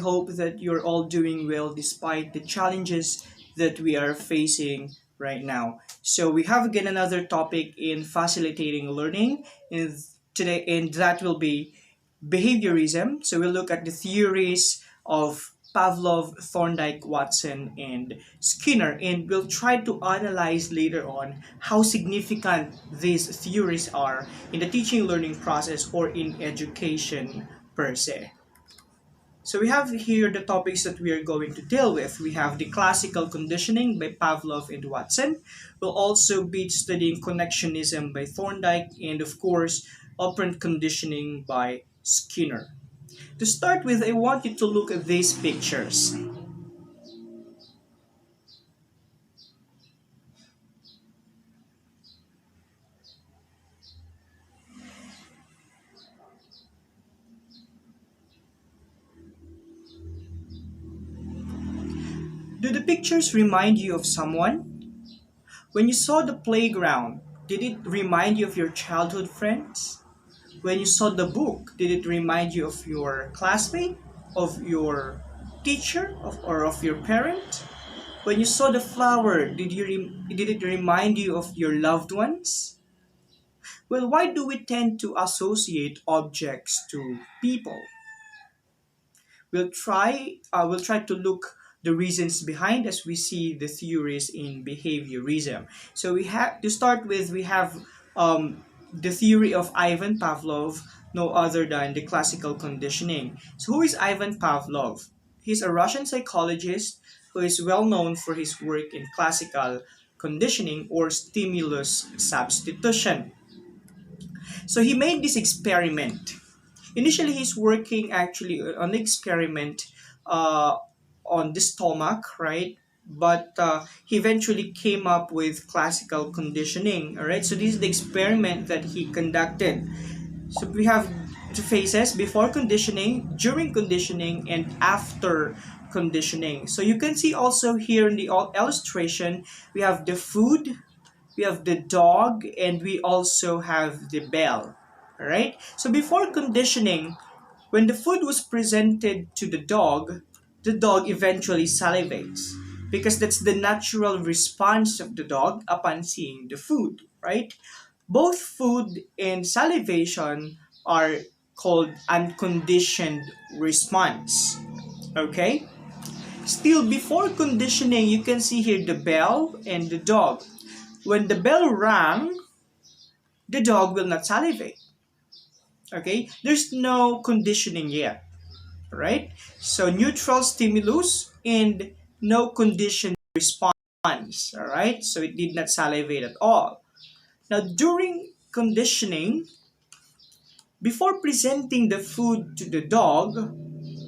hope that you're all doing well despite the challenges that we are facing right now. So we have again another topic in facilitating learning in today, and that will be behaviorism. So we'll look at the theories of Pavlov, Thorndike, Watson, and Skinner, and we'll try to analyze later on how significant these theories are in the teaching learning process or in education per se. So we have here the topics that we are going to deal with. We have the classical conditioning by Pavlov and Watson. We'll also be studying connectionism by Thorndike and of course operant conditioning by Skinner. To start with, I want you to look at these pictures. Do the pictures remind you of someone? When you saw the playground, did it remind you of your childhood friends? When you saw the book, did it remind you of your classmate, of your teacher, or of your parent? When you saw the flower, did it remind you of your loved ones? Well, why do we tend to associate objects to people? We'll try to look the reasons behind as we see the theories in behaviorism. So we have to start with the theory of Ivan Pavlov, no other than the classical conditioning. So who is Ivan Pavlov? He's a Russian psychologist who is well known for his work in classical conditioning or stimulus substitution. So he made this experiment. Initially, he's working actually on the experiment on the stomach, right? But he eventually came up with classical conditioning, all right? So this is the experiment that he conducted. So we have two phases: before conditioning, during conditioning, and after conditioning. So you can see also here in the illustration, we have the food, we have the dog, and we also have the bell, all right? So before conditioning, when the food was presented to the dog eventually salivates because that's the natural response of the dog upon seeing the food, right? Both food and salivation are called unconditioned response, okay? Still, before conditioning, you can see here the bell and the dog. When the bell rang, the dog will not salivate, okay? There's no conditioning yet, right? So neutral stimulus and no conditioned response, all right? So it did not salivate at all. Now during conditioning, before presenting the food to the dog,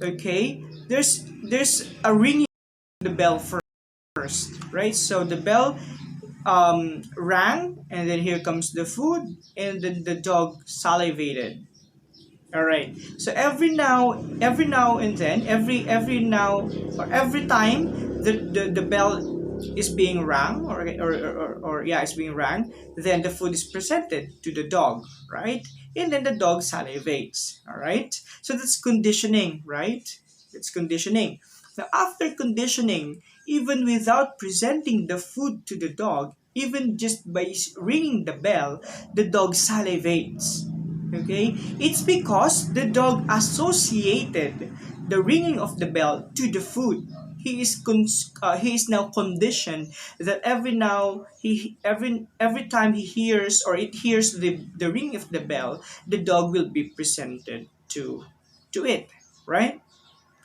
okay, there's a ringing of the bell first, right? So the bell rang, and then here comes the food, and then the dog salivated. All right. So every now and then, every time the bell is being rang, or yeah, it's being rang, then the food is presented to the dog, right? And then the dog salivates. All right. So that's conditioning, right? It's conditioning. Now after conditioning, even without presenting the food to the dog, even just by ringing the bell, the dog salivates. Okay, it's because the dog associated the ringing of the bell to the food. He is now conditioned that every time he hears or it hears the ring of the bell, the dog will be presented to it, right?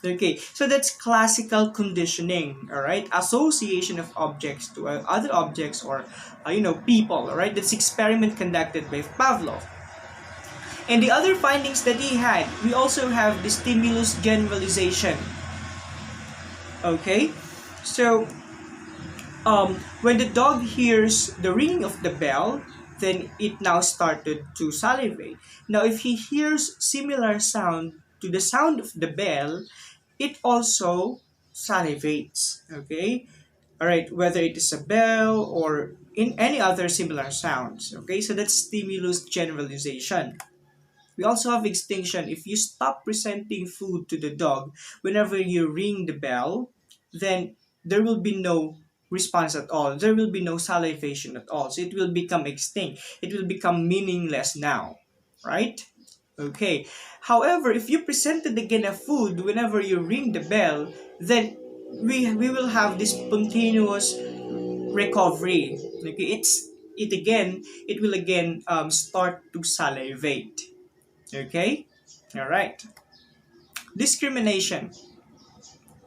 Okay, so that's classical conditioning, all right? Association of objects to other objects or people, all right? That's experiment conducted by Pavlov. And the other findings that he had, we also have the stimulus generalization. Okay, so when the dog hears the ringing of the bell, then it now started to salivate. Now, if he hears similar sound to the sound of the bell, it also salivates. Okay, all right, whether it is a bell or in any other similar sounds. Okay, so that's stimulus generalization. We also have extinction. If you stop presenting food to the dog whenever you ring the bell, then there will be no response at all. There will be no salivation at all. So it will become extinct. It will become meaningless now, right? Okay. However, if you presented again a food whenever you ring the bell, then we will have this spontaneous recovery. Okay, it will again start to salivate. Okay, all right. Discrimination.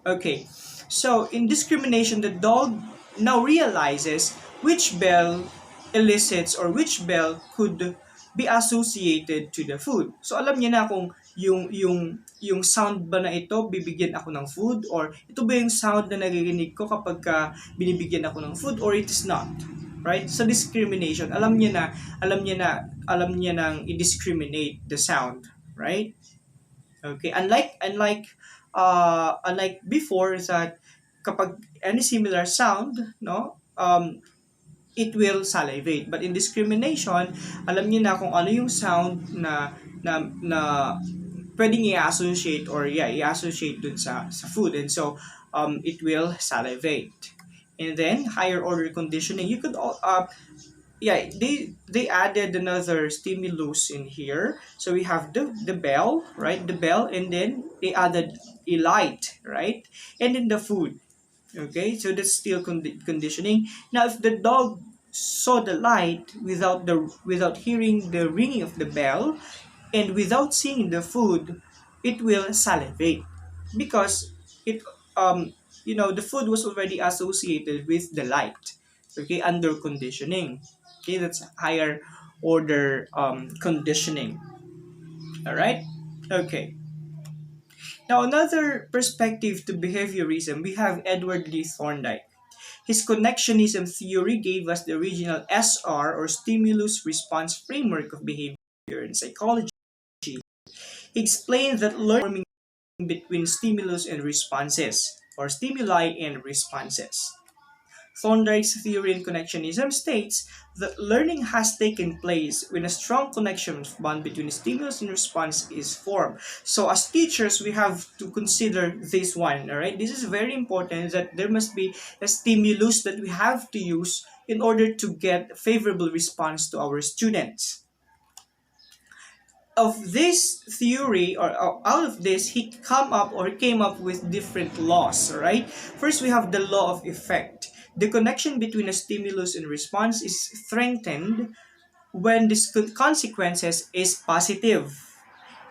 Okay, so in discrimination, the dog now realizes which bell elicits or which bell could be associated to the food. So alam niya na kung yung sound ba na ito bibigyan ako ng food, or ito ba yung sound na naririnig ko kapag binibigyan ako ng food, or it is not. Right? So discrimination, alam niya nang i-discriminate the sound, right? Okay, unlike before that kapag any similar sound, no, it will salivate. But in discrimination, alam niyo na kung ano yung sound na pwedeng i-associate, or i-associate dun sa food, and so it will salivate. And then higher order conditioning, you could they added another stimulus in here. So we have the bell, right? The bell, and then they added a light, right? And then the food. Okay, so that's still conditioning. Now, if the dog saw the light without hearing the ringing of the bell and without seeing the food, it will salivate because it the food was already associated with the light. Okay, under conditioning. Okay, that's higher order conditioning. All right. Okay. Now, another perspective to behaviorism, we have Edward Lee Thorndike. His connectionism theory gave us the original SR, or stimulus response framework of behavior in psychology. He explained that learning between stimulus and responses, or stimuli and responses. Thorndike's theory in connectionism states that learning has taken place when a strong connection bond between stimulus and response is formed. So as teachers, we have to consider this one, all right? This is very important, that there must be a stimulus that we have to use in order to get favorable response to our students. Of this theory, or out of this, he came up with different laws, all right? First, we have the law of effect. The connection between a stimulus and response is strengthened when this consequences is positive,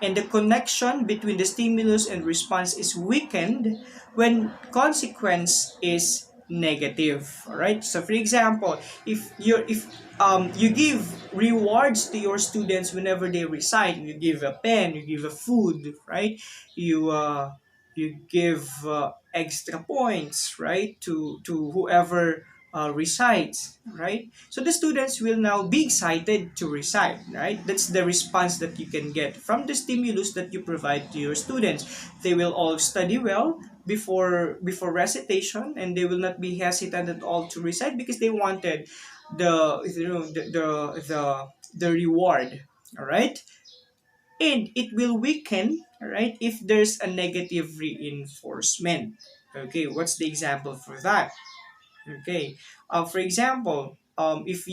and the connection between the stimulus and response is weakened when consequence is negative. All right, so for example, if you give rewards to your students whenever they recite, you give a pen, you give a food, right? You give extra points, right, to whoever recites, right? So the students will now be excited to recite, right? That's the response that you can get from the stimulus that you provide to your students. They will all study well before recitation, and they will not be hesitant at all to recite because they wanted the reward, all right? And it will weaken, all right, if there's a negative reinforcement. Okay, what's the example for that? Okay, for example, um, if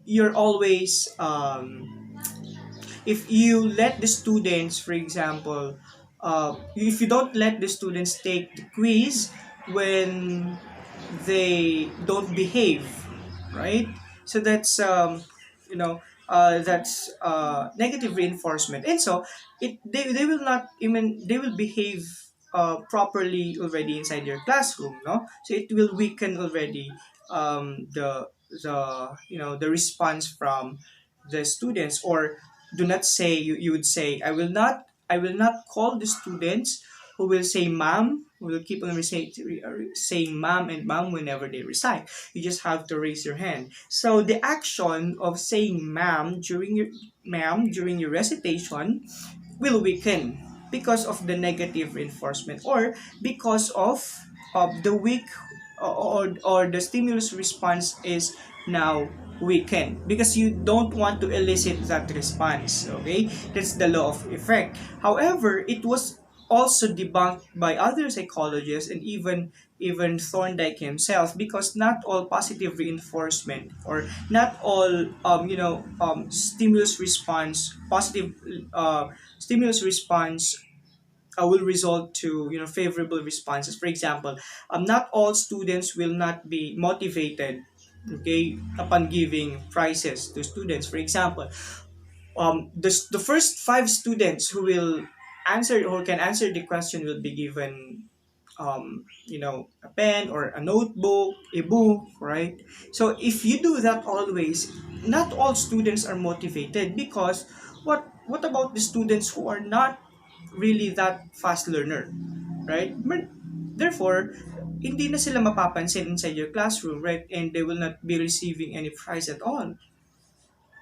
you're always if you let the students, for example, if you don't let the students take the quiz when they don't behave, right? So that's negative reinforcement, and so they will not even, they will behave properly already inside your classroom, no? So it will weaken already the response from the students. Or do not say, you would say, I will not call the students who will say ma'am, who will keep on saying ma'am and ma'am whenever they recite. You just have to raise your hand. So the action of saying ma'am during your recitation will weaken because of the negative reinforcement, or because of the weak, or the stimulus response is now weaken because you don't want to elicit that response. Okay, that's the law of effect. However, it was also debunked by other psychologists and even Thorndike himself, because not all positive reinforcement, or not all stimulus response positive stimulus response will result to favorable responses. For example, not all students will not be motivated, okay, upon giving prizes to students. For example, the first five students who will answer or can answer the question will be given a pen or a notebook, a book, right? So if you do that always, not all students are motivated, because what about the students who are not really that fast learner, right? Therefore, hindi na sila mapapansin inside your classroom, right? And they will not be receiving any prize at all.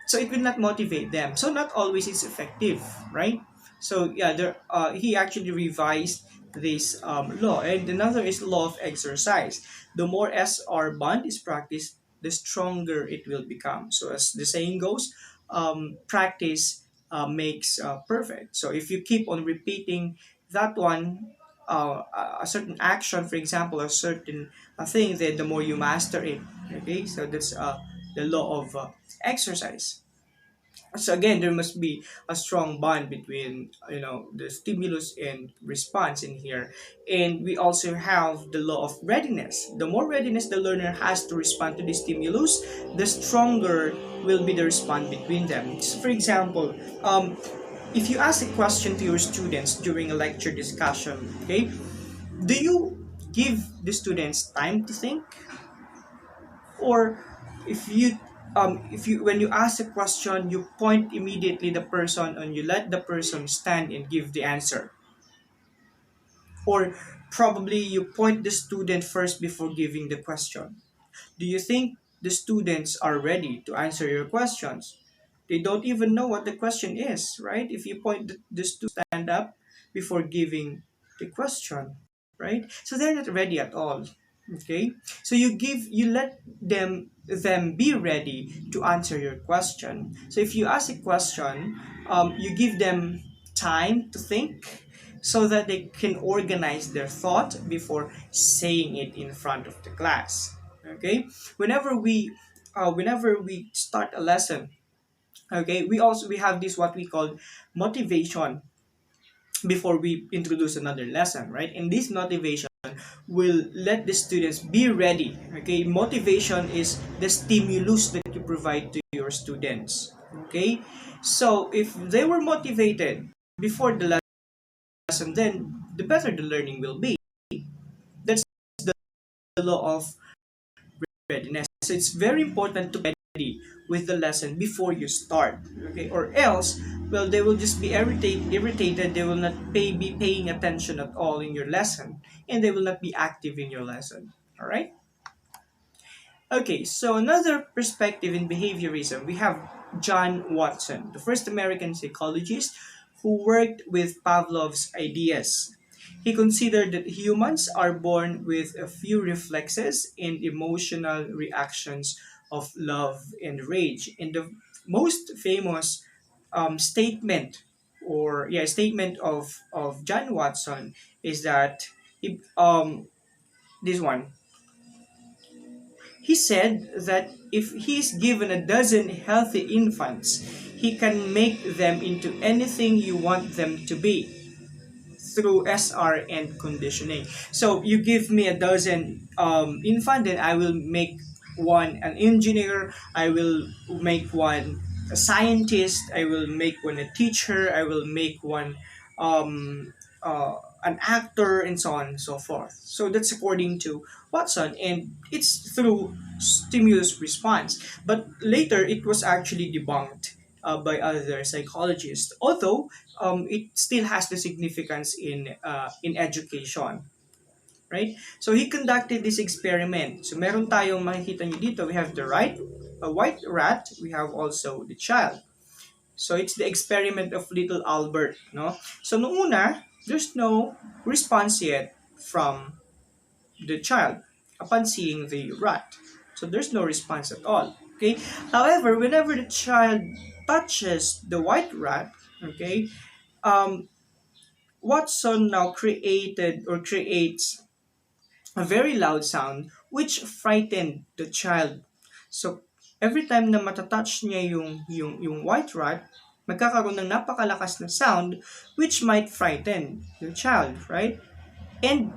So it will not motivate them. So not always it's effective, right? So yeah, he actually revised this law. And another is law of exercise. The more SR bond is practiced, the stronger it will become. So as the saying goes, practice makes perfect. So if you keep on repeating that one, a certain action, for example, a certain thing, then the more you master it. Okay, so that's the law of exercise. So again, there must be a strong bond between the stimulus and response in here. And we also have the law of readiness. The more readiness the learner has to respond to the stimulus, the stronger will be the response between them. So for example, if you ask a question to your students during a lecture discussion, okay, do you give the students time to think? Or if you when you ask a question, you point immediately the person and you let the person stand and give the answer? Or probably you point the student first before giving the question? Do you think the students are ready to answer your questions? They don't even know what the question is, right? If you point the student to stand up before giving the question, right? So they're not ready at all. Okay? So you let them be ready to answer your question. So if you ask a question, you give them time to think so that they can organize their thought before saying it in front of the class. Okay, whenever we start a lesson, okay, we have this what we call motivation before we introduce another lesson, right? And this motivation will let the students be ready. Okay, motivation is the stimulus that you provide to your students. Okay, so if they were motivated before the lesson, then the better the learning will be. That's the law of readiness. So it's very important to be ready with the lesson before you start. Okay, or else, well, they will just be irritated. They will not be paying attention at all in your lesson, and they will not be active in your lesson. All right. Okay, so another perspective in behaviorism, we have John Watson, the first American psychologist who worked with Pavlov's ideas. He considered that humans are born with a few reflexes and emotional reactions of love and rage. And the most famous statement of John Watson is that this one. He said that if he is given a dozen healthy infants, he can make them into anything you want them to be through SR and conditioning. So you give me a dozen infant, then I will make one an engineer, I will make one a scientist, I will make one a teacher, I will make one um, an actor, and so on and so forth. So that's according to Watson, and it's through stimulus response. But later, it was actually debunked by other psychologists, although it still has the significance in education, right? So he conducted this experiment. So meron tayong makikita nyo dito, we have the a white rat, we have also the child. So it's the experiment of little Albert, no? So noong una, there's no response yet from the child upon seeing the rat. So there's no response at all. Okay. However, whenever the child touches the white rat, okay, um, Watson now created or creates a very loud sound which frightened the child. So, every time na matatouch niya yung white rat, magkakaroon ng napakalakas na sound which might frighten the child, right? And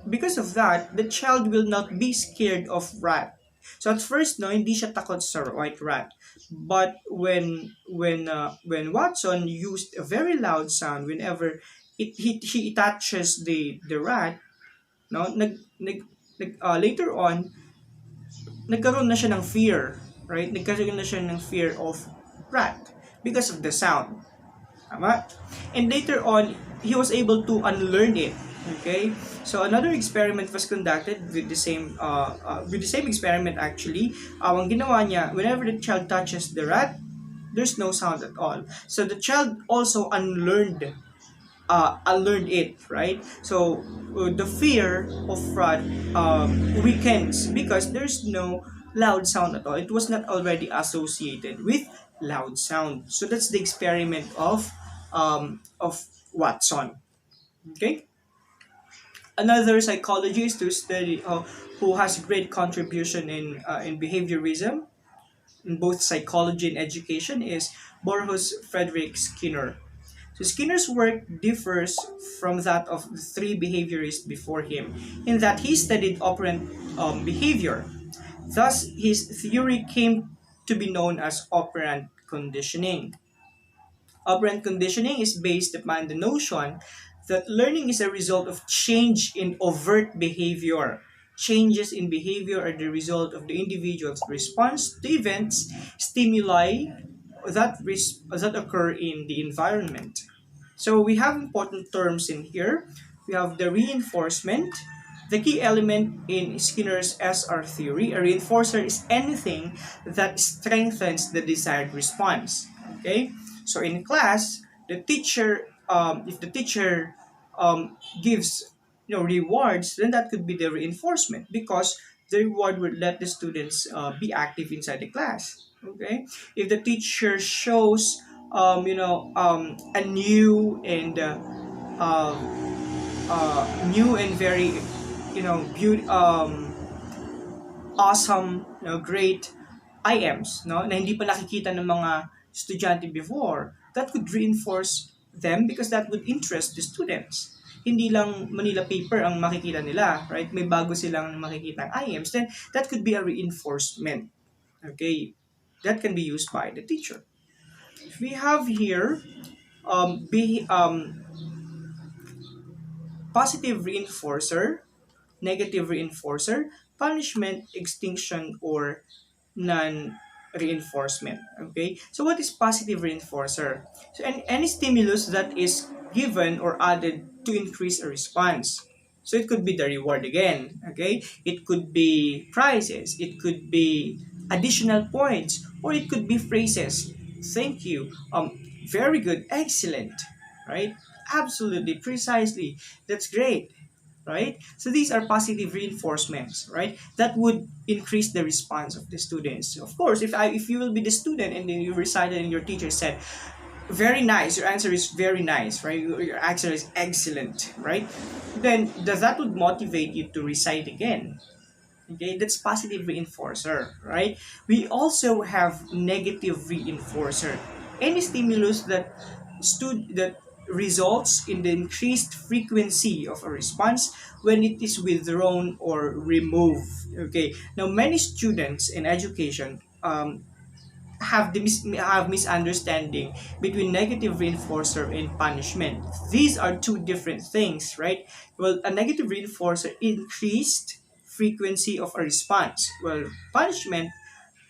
because of that, the child will not be scared of rat. So at first, no, hindi siya takot sa white rat. But when Watson used a very loud sound whenever he touches the rat, no, later on nagkaroon na siya ng fear, right? Nagkaroon na siya ng fear of rat because of the sound. Tama? And later on, he was able to unlearn it. Okay? So another experiment was conducted with the same experiment actually. Ang ginawa niya, whenever the child touches the rat, there's no sound at all. So the child also unlearned it, right? So the fear of rat weakens because there's no loud sound at all. It was not already associated with loud sound. So that's the experiment of Watson. Okay. Another psychologist to study who has great contribution in behaviorism in both psychology and education is Burrhus Frederick Skinner. So Skinner's work differs from that of the three behaviorists before him in that he studied operant behavior. Thus, his theory came to be known as operant conditioning. Operant conditioning is based upon the notion that learning is a result of change in overt behavior. Changes in behavior are the result of the individual's response to events, stimuli that occur in the environment. So we have important terms in here. We have the reinforcement. The key element in Skinner's SR theory, a reinforcer is anything that strengthens the desired response. Okay, so in class, the teacher, if the teacher gives rewards, then that could be the reinforcement because the reward would let the students be active inside the class. Okay, if the teacher shows a new and very awesome, great IMs, no, na hindi pa nakikita ng mga estudyante before, that could reinforce them because that would interest the students. Hindi lang Manila paper ang makikita nila, right? May bago silang makikita IMs, then that could be a reinforcement. Okay, that can be used by the teacher. We have here positive reinforcer, negative reinforcer, punishment, extinction, or non-reinforcement. Okay, so what is positive reinforcer? So any stimulus that is given or added to increase a response. So it could be the reward again. Okay, it could be prizes, it could be additional points, or it could be phrases. Thank you. Very good, excellent, right? Absolutely, precisely. That's great, right? So these are positive reinforcements, right? That would increase the response of the students. Of course, if you will be the student and then you recited and your teacher said, very nice, your answer is very nice, right? Your answer is excellent, right? Then that would motivate you to recite again. Okay, that's positive reinforcer, right? We also have negative reinforcer. Any stimulus that results in the increased frequency of a response when it is withdrawn or removed. Okay, now many students in education have misunderstanding between negative reinforcer and punishment. These are two different things, right? Well, a negative reinforcer increased frequency of a response. Well, punishment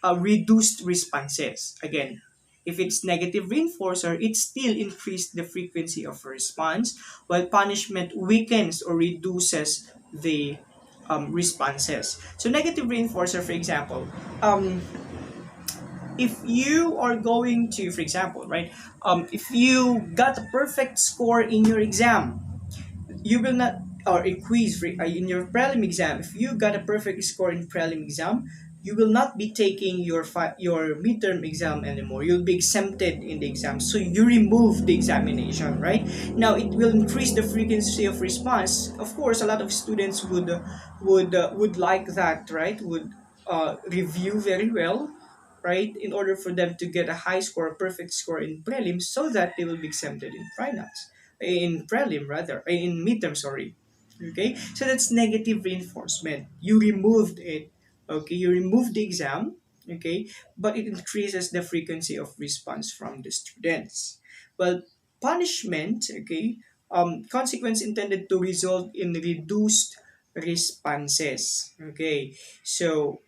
reduced responses. Again, if it's negative reinforcer, it still increased the frequency of a response, while punishment weakens or reduces the responses. So negative reinforcer, for example, if you are going to, for example, right, if you got a perfect score in your exam, you will not, or a quiz in your prelim exam, if you got a perfect score in prelim exam, you will not be taking your midterm exam anymore. You'll be exempted in the exam. So you remove the examination, right? Now it will increase the frequency of response. Of course, a lot of students would like that, right? Would review very well, right? In order for them to get a high score, a perfect score in prelims, so that they will be exempted in finals, in prelim rather, in midterm, sorry. Okay, so that's negative reinforcement. You removed it. Okay, you removed the exam. Okay, but it increases the frequency of response from the students. Well, punishment. Okay, consequence intended to result in reduced responses. Okay, so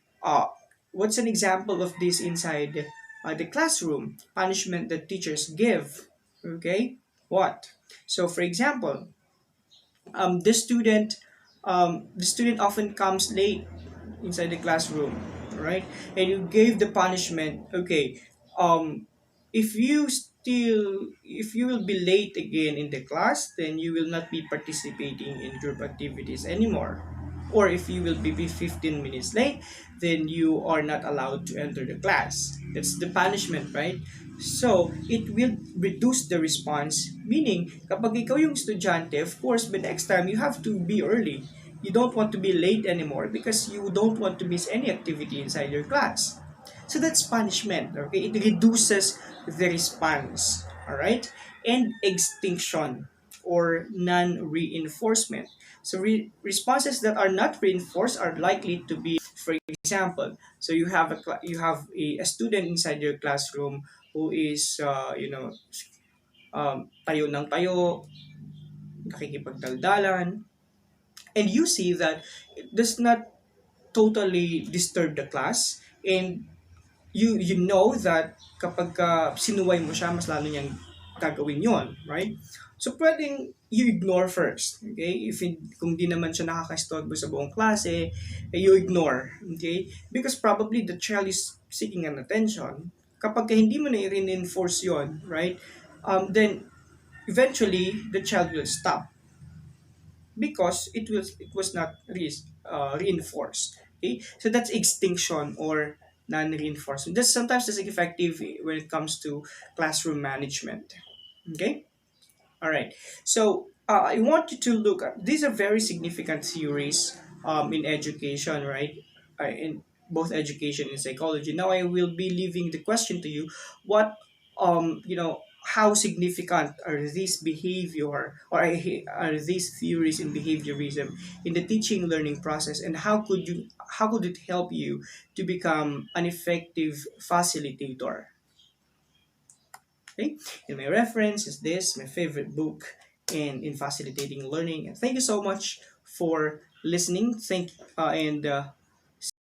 what's an example of this inside the classroom? Punishment that teachers give. Okay, what? So, for example, um, the student the student often comes late inside the classroom, right? And you gave the punishment. Okay, um, if you will be late again in the class, then you will not be participating in group activities anymore. Or if you will be 15 minutes late, then you are not allowed to enter the class. That's the punishment, right? So, it will reduce the response. Meaning, kapag ikaw yung estudyante, of course, by next time, you have to be early. You don't want to be late anymore because you don't want to miss any activity inside your class. So that's punishment. Okay, it reduces the response. All right, and extinction or non-reinforcement. So responses that are not reinforced are likely to be, for example, so you have a student inside your classroom who is tayo ng tayo, nakikipagdaldalan, and you see that it does not totally disturb the class, and you know that kapag sinuway mo siya, mas lalo niyang gagawin yon, right? So, pwedeng you ignore first, okay? Kung di naman siya nakakastorbo sa buong klase, you ignore, okay? Because probably the child is seeking an attention. Kapag hindi mo na i-reinforce yon, right? Then, eventually, the child will stop because it was not reinforced. Okay, so that's extinction or non-reinforcement. That's effective when it comes to classroom management. Okay, all right. So I want you to look at these are very significant theories in education, right? In both education and psychology. Now I will be leaving the question to you: what how significant are these behavior or are these theories in behaviorism in the teaching learning process, and how could it help you to become an effective facilitator? Okay, and my reference is this, my favorite book in facilitating learning. And thank you so much for listening. And